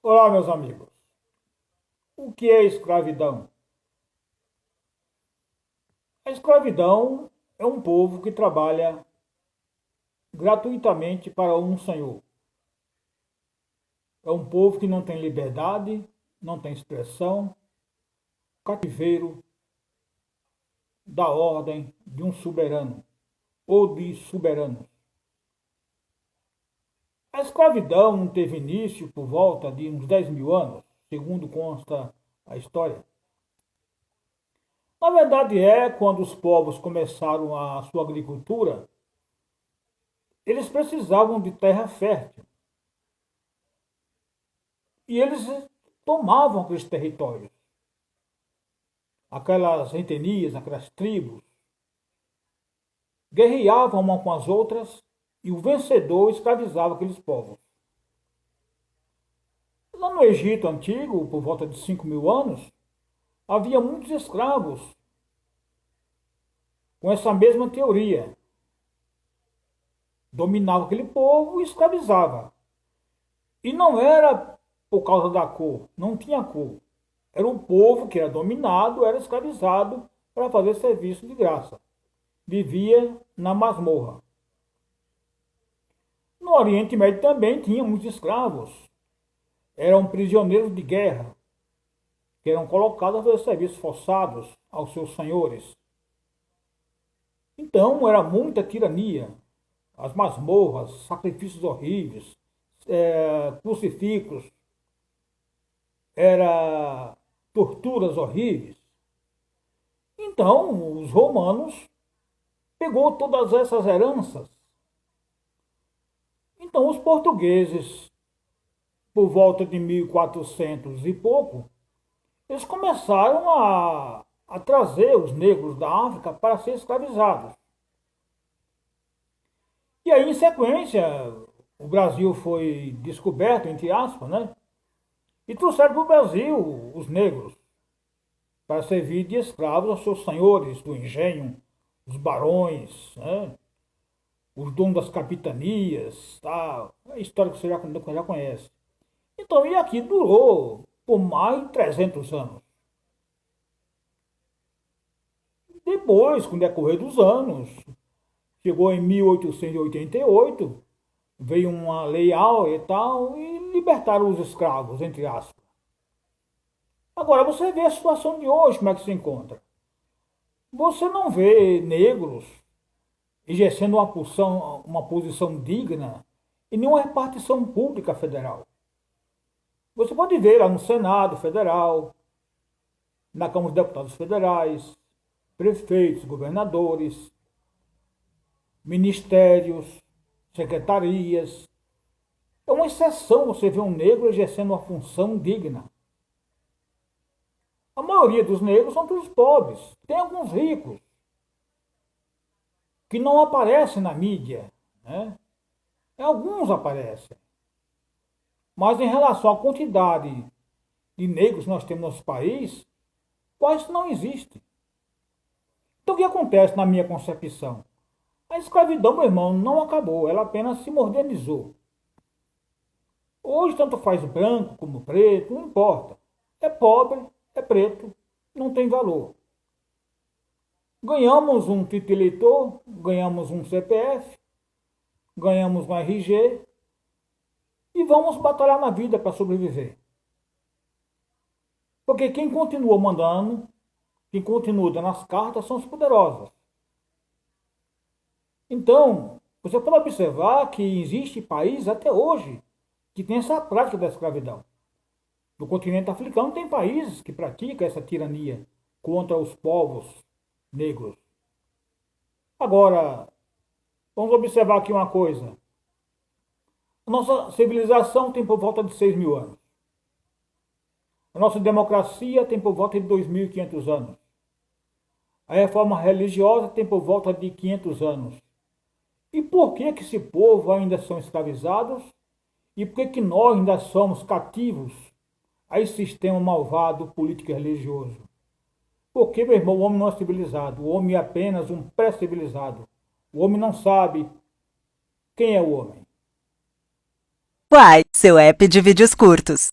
Olá, meus amigos. O que é escravidão? A escravidão é um povo que trabalha gratuitamente para um senhor. É um povo que não tem liberdade, não tem expressão, cativeiro da ordem de um soberano ou de soberanos. A escravidão teve início por volta de uns 10 mil anos, segundo consta a história. Na verdade quando os povos começaram a sua agricultura, eles precisavam de terra fértil. E eles tomavam aqueles territórios, aquelas etnias, aquelas tribos, guerreavam uma com as outras e o vencedor escravizava aqueles povos. Lá no Egito Antigo, por volta de 5 mil anos, havia muitos escravos com essa mesma teoria. Dominava aquele povo e escravizava. E não era por causa da cor, não tinha cor. Era um povo que era dominado, era escravizado para fazer serviço de graça. Vivia na masmorra. No Oriente Médio também tinha muitos escravos. Eram prisioneiros de guerra, que eram colocados a fazer serviços forçados aos seus senhores. Então era muita tirania. As masmorras, sacrifícios horríveis, crucifixos, era torturas horríveis. Então, os romanos pegou todas essas heranças. Então, os portugueses, por volta de 1400 e pouco, eles começaram a trazer os negros da África para ser escravizados. E aí, em sequência, o Brasil foi descoberto, entre aspas, né? E trouxeram para o Brasil os negros para servir de escravos aos seus senhores do engenho, os barões, né? Os donos das capitanias, tá? A história que você já conhece. Então, e aqui durou por mais de 300 anos. Depois, com o decorrer dos anos, chegou em 1888, veio uma lei áurea e tal, e libertaram os escravos, entre aspas. Agora, você vê a situação de hoje, como é que se encontra. Você não vê negros exercendo uma posição digna em nenhuma repartição pública federal. Você pode ver lá no Senado Federal, na Câmara dos Deputados Federais, prefeitos, governadores, ministérios, secretarias. É uma exceção você ver um negro exercendo uma função digna. A maioria dos negros são todos pobres. Tem alguns ricos que não aparecem na mídia, né? Alguns aparecem. Mas em relação à quantidade de negros que nós temos no nosso país, quase não existe. Então o que acontece na minha concepção? A escravidão, meu irmão, não acabou, ela apenas se modernizou. Hoje tanto faz branco como preto, não importa. É pobre, é preto, não tem valor. Ganhamos um título de eleitor, ganhamos um CPF, ganhamos um RG e vamos batalhar na vida para sobreviver. Porque quem continua mandando, quem continua dando as cartas são os poderosos. Então, você pode observar que existe países até hoje que tem essa prática da escravidão. No continente africano tem países que praticam essa tirania contra os povos negros. Agora, vamos observar aqui uma coisa. A nossa civilização tem por volta de 6 mil anos. A nossa democracia tem por volta de 2.500 anos. A reforma religiosa tem por volta de 500 anos. E por que esse povo ainda são escravizados? E por que nós ainda somos cativos a esse sistema malvado político e religioso? Porque, meu irmão, o homem não é civilizado. O homem é apenas um pré-civilizado. O homem não sabe quem é o homem. Uai, seu app de vídeos curtos.